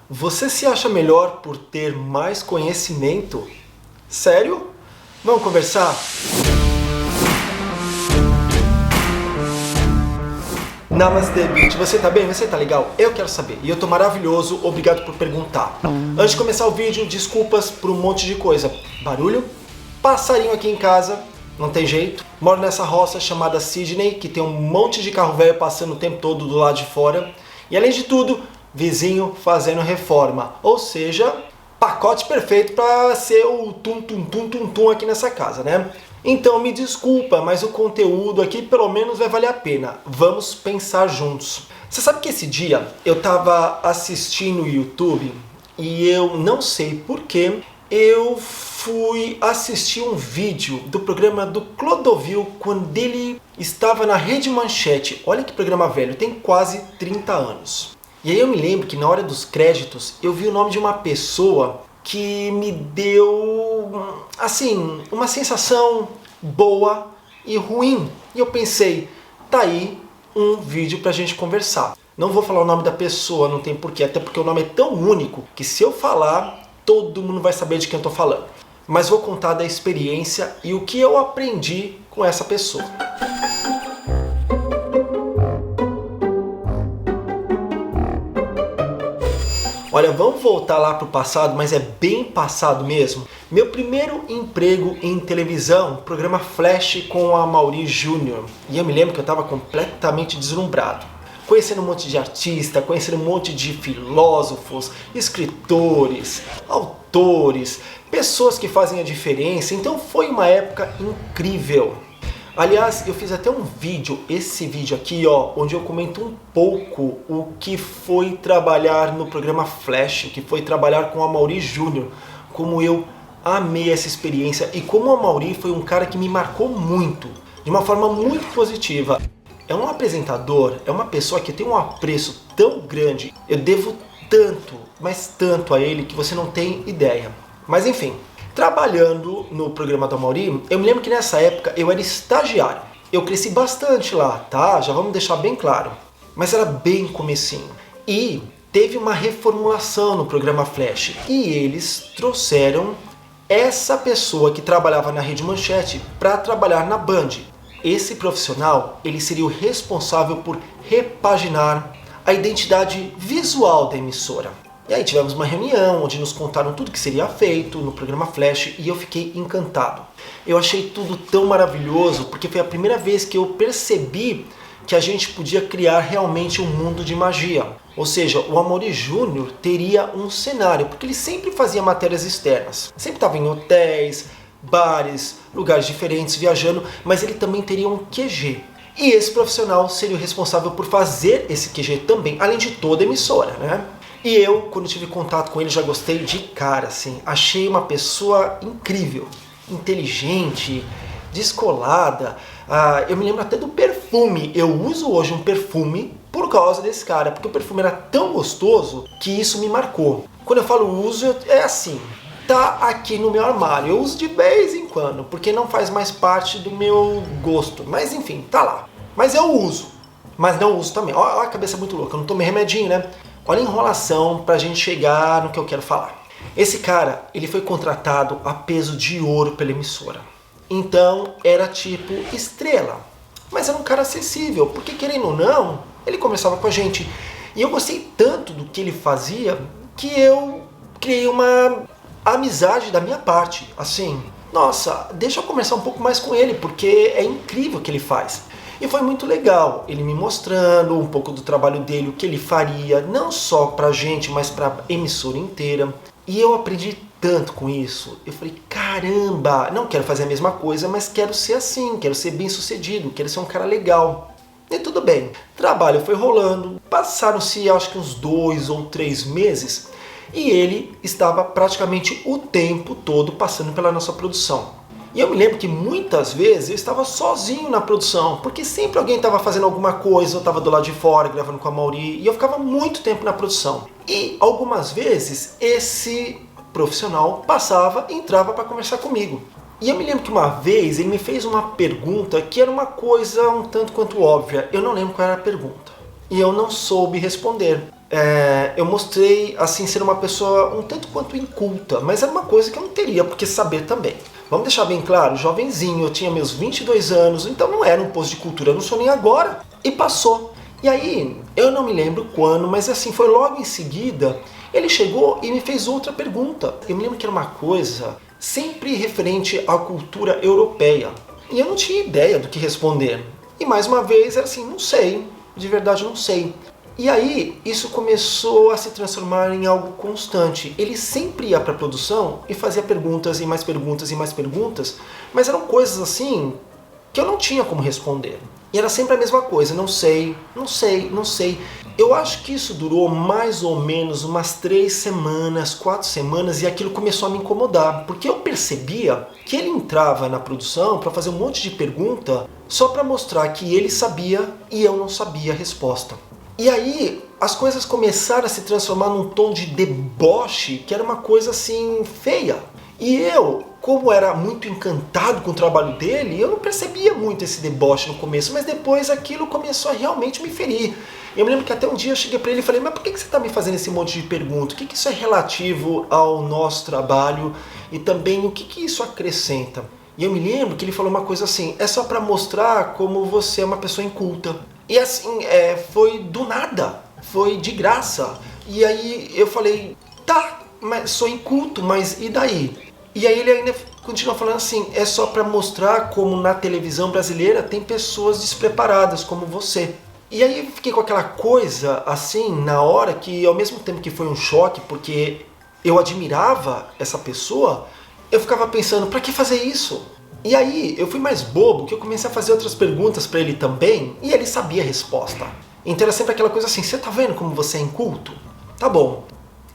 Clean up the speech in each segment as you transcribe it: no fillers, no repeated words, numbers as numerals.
Você se acha melhor por ter mais conhecimento? Sério? Vamos conversar? Namastê, Beat. Você tá bem? Você tá legal? Eu quero saber. E eu tô maravilhoso. Obrigado por perguntar. Antes de começar o vídeo, desculpas por um monte de coisa. Barulho? Passarinho aqui em casa. Não tem jeito. Moro nessa roça chamada Sydney, que tem um monte de carro velho passando o tempo todo do lado de fora. E além de tudo, vizinho fazendo reforma. Ou seja, pacote perfeito para ser o tum-tum-tum-tum-tum aqui nessa casa, né? Então me desculpa, mas o conteúdo aqui pelo menos vai valer a pena. Vamos pensar juntos. Você sabe que esse dia eu tava assistindo o YouTube e eu não sei porquê, eu fui assistir um vídeo do programa do Clodovil quando ele estava na Rede Manchete. Olha que programa velho, tem quase 30 anos. E aí eu me lembro que na hora dos créditos eu vi o nome de uma pessoa que me deu, assim, uma sensação boa e ruim. E eu pensei, tá aí um vídeo pra gente conversar. Não vou falar o nome da pessoa, não tem porquê, até porque o nome é tão único que se eu falar, todo mundo vai saber de quem eu tô falando. Mas vou contar da experiência e o que eu aprendi com essa pessoa. Olha, vamos voltar lá pro passado, mas é bem passado mesmo. Meu primeiro emprego em televisão, programa Flash com a Amaury Júnior. E eu me lembro que eu estava completamente deslumbrado. Conhecendo um monte de artista, conhecendo um monte de filósofos, escritores, autores, pessoas que fazem a diferença. Então foi uma época incrível. Aliás, eu fiz até um vídeo, esse vídeo aqui, ó, onde eu comento um pouco o que foi trabalhar no programa Flash, o que foi trabalhar com a Amaury Júnior, como eu amei essa experiência e como a Amaury foi um cara que me marcou muito, de uma forma muito positiva. É um apresentador, é uma pessoa que tem um apreço tão grande, eu devo tanto, mas tanto a ele que você não tem ideia. Mas enfim. Trabalhando no programa do Amaury, eu me lembro que nessa época eu era estagiário. Eu cresci bastante lá, tá? Já vamos deixar bem claro. Mas era bem comecinho. E teve uma reformulação no programa Flash. E eles trouxeram essa pessoa que trabalhava na Rede Manchete para trabalhar na Band. Esse profissional, ele seria o responsável por repaginar a identidade visual da emissora. E aí tivemos uma reunião onde nos contaram tudo que seria feito no programa Flash e eu fiquei encantado. Eu achei tudo tão maravilhoso porque foi a primeira vez que eu percebi que a gente podia criar realmente um mundo de magia. Ou seja, o Amaury Júnior teria um cenário, porque ele sempre fazia matérias externas. Sempre estava em hotéis, bares, lugares diferentes, viajando, mas ele também teria um QG. E esse profissional seria o responsável por fazer esse QG também, além de toda a emissora, né? E eu, quando tive contato com ele, já gostei de cara, assim. Achei uma pessoa incrível, inteligente, descolada. Eu me lembro até do perfume. Eu uso hoje um perfume por causa desse cara, porque o perfume era tão gostoso que isso me marcou. Quando eu falo uso, é assim, tá aqui no meu armário. Eu uso de vez em quando, porque não faz mais parte do meu gosto. Mas enfim, tá lá. Mas eu uso. Mas não uso também. Olha a cabeça muito louca, eu não tomei remedinho, né? Olha a enrolação pra gente chegar no que eu quero falar. Esse cara, ele foi contratado a peso de ouro pela emissora. Então, era tipo estrela. Mas era um cara acessível, porque querendo ou não, ele conversava com a gente. E eu gostei tanto do que ele fazia, que eu criei uma amizade da minha parte. Assim, nossa, deixa eu conversar um pouco mais com ele, porque é incrível o que ele faz. E foi muito legal, ele me mostrando um pouco do trabalho dele, o que ele faria, não só pra gente, mas pra emissora inteira. E eu aprendi tanto com isso. Eu falei, caramba, não quero fazer a mesma coisa, mas quero ser assim, quero ser bem sucedido, quero ser um cara legal. E tudo bem, o trabalho foi rolando, passaram-se acho que uns 2 ou 3 meses, e ele estava praticamente o tempo todo passando pela nossa produção. E eu me lembro que muitas vezes eu estava sozinho na produção, porque sempre alguém estava fazendo alguma coisa, eu estava do lado de fora gravando com a Amaury, e eu ficava muito tempo na produção. E algumas vezes esse profissional passava e entrava para conversar comigo. E eu me lembro que uma vez ele me fez uma pergunta que era uma coisa um tanto quanto óbvia, eu não lembro qual era a pergunta. E eu não soube responder. eu mostrei assim ser uma pessoa um tanto quanto inculta, mas era uma coisa que eu não teria por que saber também. Vamos deixar bem claro, jovenzinho, eu tinha meus 22 anos, então não era um posto de cultura, eu não sou nem agora. E passou. E aí, eu não me lembro quando, mas assim, foi logo em seguida, ele chegou e me fez outra pergunta. Eu me lembro que era uma coisa sempre referente à cultura europeia. E eu não tinha ideia do que responder. E mais uma vez, era assim, não sei, de verdade não sei. E aí, isso começou a se transformar em algo constante. Ele sempre ia para a produção e fazia perguntas e mais perguntas e mais perguntas, mas eram coisas assim que eu não tinha como responder. E era sempre a mesma coisa, não sei, não sei, não sei. Eu acho que isso durou mais ou menos umas 3 semanas, 4 semanas, e aquilo começou a me incomodar, porque eu percebia que ele entrava na produção para fazer um monte de pergunta só para mostrar que ele sabia e eu não sabia a resposta. E aí as coisas começaram a se transformar num tom de deboche, que era uma coisa assim feia. E eu, como era muito encantado com o trabalho dele, eu não percebia muito esse deboche no começo, mas depois aquilo começou a realmente me ferir. Eu me lembro que até um dia eu cheguei para ele e falei, mas por que você está me fazendo esse monte de perguntas? O que isso é relativo ao nosso trabalho e também o que isso acrescenta? E eu me lembro que ele falou uma coisa assim, é só para mostrar como você é uma pessoa inculta. E assim, foi do nada, foi de graça. E aí eu falei, tá, mas sou inculto, mas e daí? E aí ele ainda continua falando assim, é só para mostrar como na televisão brasileira tem pessoas despreparadas como você. E aí eu fiquei com aquela coisa assim, na hora que ao mesmo tempo que foi um choque, porque eu admirava essa pessoa, eu ficava pensando, pra que fazer isso? E aí eu fui mais bobo, que eu comecei a fazer outras perguntas pra ele também, e ele sabia a resposta. Então era sempre aquela coisa assim, você tá vendo como você é inculto? Tá bom.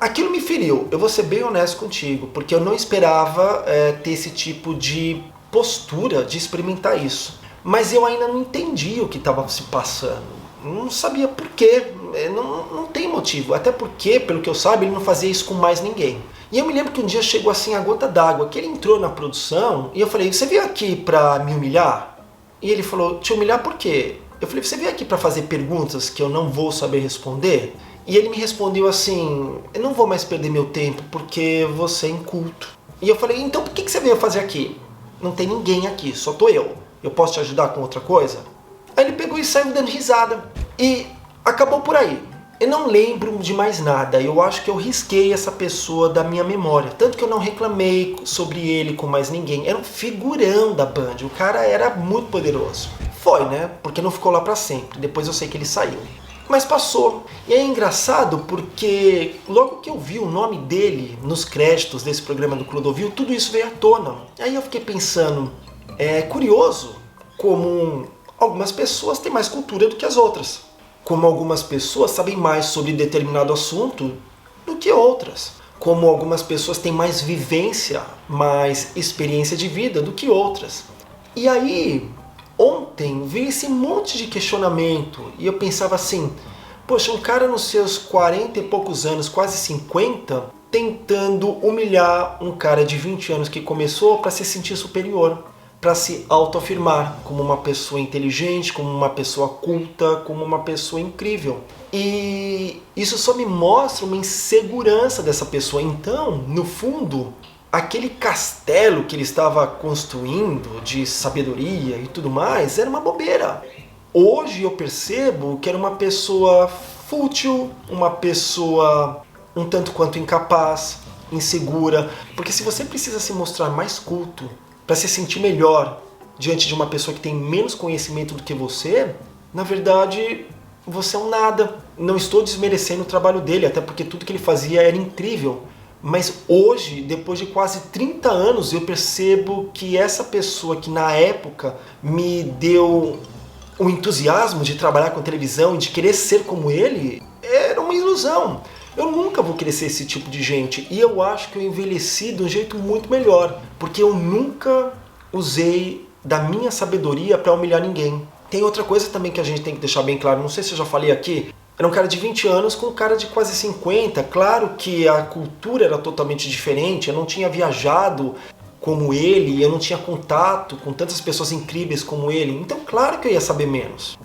Aquilo me feriu, eu vou ser bem honesto contigo, porque eu não esperava ter esse tipo de postura de experimentar isso. Mas eu ainda não entendi o que estava se passando. Não sabia por quê, não tem motivo. Até porque, pelo que eu saiba, ele não fazia isso com mais ninguém. E eu me lembro que um dia chegou assim a gota d'água, que ele entrou na produção e eu falei, você veio aqui pra me humilhar? E ele falou, te humilhar por quê? Eu falei, você veio aqui pra fazer perguntas que eu não vou saber responder? E ele me respondeu assim, eu não vou mais perder meu tempo porque você é inculto. E eu falei, então por que você veio fazer aqui? Não tem ninguém aqui, só tô eu. Eu posso te ajudar com outra coisa? Aí ele pegou e saiu dando risada. E acabou por aí. Eu não lembro de mais nada, eu acho que eu risquei essa pessoa da minha memória. Tanto que eu não reclamei sobre ele com mais ninguém. Era um figurão da Band, o cara era muito poderoso. Foi, né? Porque não ficou lá pra sempre, depois eu sei que ele saiu. Mas passou. E é engraçado porque logo que eu vi o nome dele nos créditos desse programa do Clodovil, tudo isso veio à tona. Aí eu fiquei pensando, é curioso como algumas pessoas têm mais cultura do que as outras. Como algumas pessoas sabem mais sobre determinado assunto do que outras. Como algumas pessoas têm mais vivência, mais experiência de vida do que outras. E aí, ontem veio esse monte de questionamento e eu pensava assim, poxa, um cara nos seus 40 e poucos anos, quase 50, tentando humilhar um cara de 20 anos que começou para se sentir superior. Para se autoafirmar como uma pessoa inteligente, como uma pessoa culta, como uma pessoa incrível. E isso só me mostra uma insegurança dessa pessoa. Então, no fundo, aquele castelo que ele estava construindo de sabedoria e tudo mais era uma bobeira. Hoje eu percebo que era uma pessoa fútil, uma pessoa um tanto quanto incapaz, insegura. Porque se você precisa se mostrar mais culto, para se sentir melhor diante de uma pessoa que tem menos conhecimento do que você, na verdade, você é um nada. Não estou desmerecendo o trabalho dele, até porque tudo que ele fazia era incrível. Mas hoje, depois de quase 30 anos, eu percebo que essa pessoa que na época me deu o entusiasmo de trabalhar com televisão e de querer ser como ele, era uma ilusão. Eu nunca vou querer ser esse tipo de gente. E eu acho que eu envelheci de um jeito muito melhor. Porque eu nunca usei da minha sabedoria para humilhar ninguém. Tem outra coisa também que a gente tem que deixar bem claro. Não sei se eu já falei aqui. Era um cara de 20 anos com um cara de quase 50. Claro que a cultura era totalmente diferente. Eu não tinha viajado como ele, eu não tinha contato com tantas pessoas incríveis como ele, então claro que eu ia saber menos.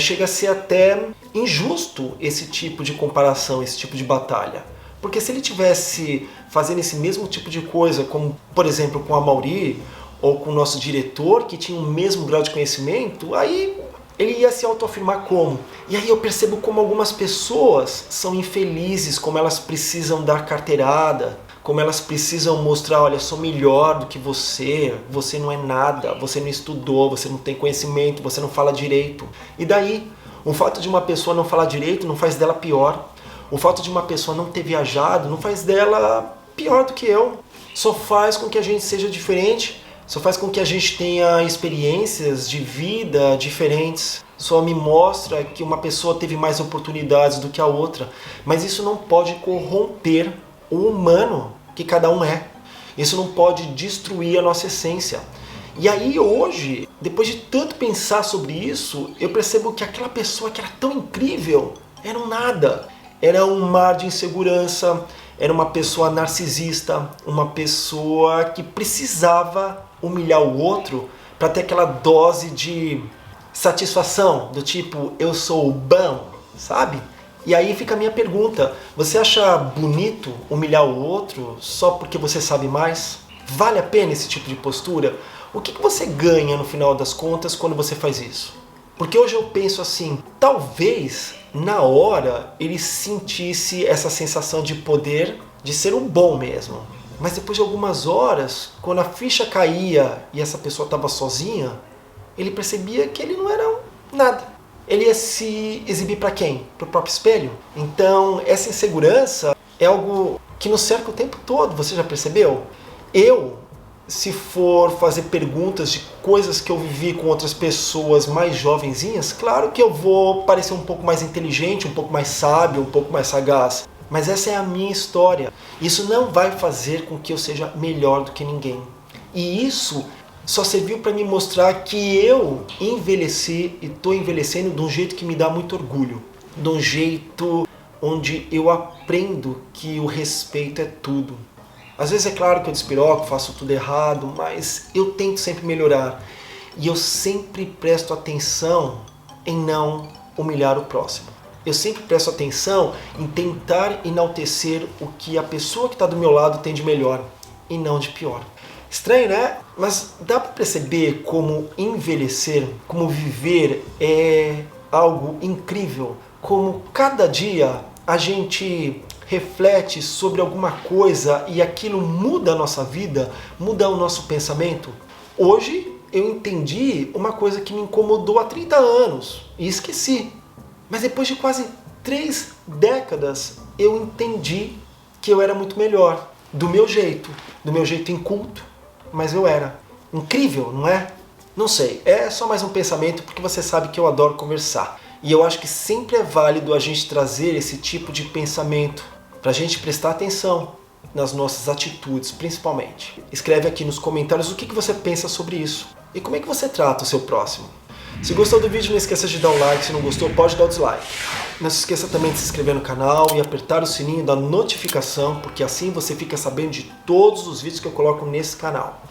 Chega a ser até injusto esse tipo de comparação, esse tipo de batalha. Porque se ele tivesse fazendo esse mesmo tipo de coisa, como por exemplo com a Mauri, ou com o nosso diretor, que tinha o mesmo grau de conhecimento, aí ele ia se autoafirmar como? E aí eu percebo como algumas pessoas são infelizes, como elas precisam dar carteirada, como elas precisam mostrar, olha, sou melhor do que você não é nada, você não estudou, você não tem conhecimento, você não fala direito. E daí, o fato de uma pessoa não falar direito não faz dela pior. O fato de uma pessoa não ter viajado não faz dela pior do que eu. Só faz com que a gente seja diferente, só faz com que a gente tenha experiências de vida diferentes. Só me mostra que uma pessoa teve mais oportunidades do que a outra. Mas isso não pode corromper o humano que cada um é. Isso não pode destruir a nossa essência. E aí hoje, depois de tanto pensar sobre isso, eu percebo que aquela pessoa que era tão incrível era um nada. Era um mar de insegurança, era uma pessoa narcisista, uma pessoa que precisava humilhar o outro para ter aquela dose de satisfação, do tipo, eu sou o bom, sabe? E aí fica a minha pergunta, você acha bonito humilhar o outro só porque você sabe mais? Vale a pena esse tipo de postura? O que você ganha no final das contas quando você faz isso? Porque hoje eu penso assim, talvez na hora ele sentisse essa sensação de poder, de ser um bom mesmo. Mas depois de algumas horas, quando a ficha caía e essa pessoa estava sozinha, ele percebia que ele não era nada. Ele ia se exibir para quem? Para o próprio espelho? Então, essa insegurança é algo que nos cerca o tempo todo, você já percebeu? Se for fazer perguntas de coisas que eu vivi com outras pessoas mais jovenzinhas, claro que eu vou parecer um pouco mais inteligente, um pouco mais sábio, um pouco mais sagaz. Mas essa é a minha história. Isso não vai fazer com que eu seja melhor do que ninguém. E isso só serviu para me mostrar que eu envelheci e estou envelhecendo de um jeito que me dá muito orgulho. De um jeito onde eu aprendo que o respeito é tudo. Às vezes é claro que eu despiroco, faço tudo errado, mas eu tento sempre melhorar. E eu sempre presto atenção em não humilhar o próximo. Eu sempre presto atenção em tentar enaltecer o que a pessoa que está do meu lado tem de melhor e não de pior. Estranho, né? Mas dá para perceber como envelhecer, como viver é algo incrível. Como cada dia a gente reflete sobre alguma coisa e aquilo muda a nossa vida, muda o nosso pensamento. Hoje eu entendi uma coisa que me incomodou há 30 anos e esqueci. Mas depois de quase 3 décadas eu entendi que eu era muito melhor. Do meu jeito inculto, mas eu era. Incrível, não é? Não sei, é só mais um pensamento porque você sabe que eu adoro conversar. E eu acho que sempre é válido a gente trazer esse tipo de pensamento para a gente prestar atenção nas nossas atitudes, principalmente. Escreve aqui nos comentários o que você pensa sobre isso e como é que você trata o seu próximo. Se gostou do vídeo, não esqueça de dar um like, se não gostou, pode dar o dislike. Não se esqueça também de se inscrever no canal e apertar o sininho da notificação, porque assim você fica sabendo de todos os vídeos que eu coloco nesse canal.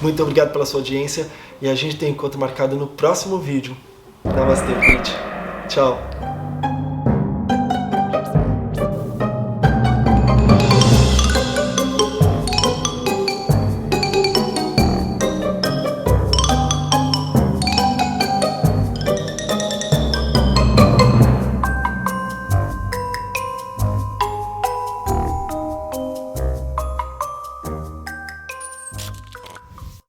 Muito obrigado pela sua audiência e a gente tem encontro marcado no próximo vídeo. Namastê, gente. Tchau.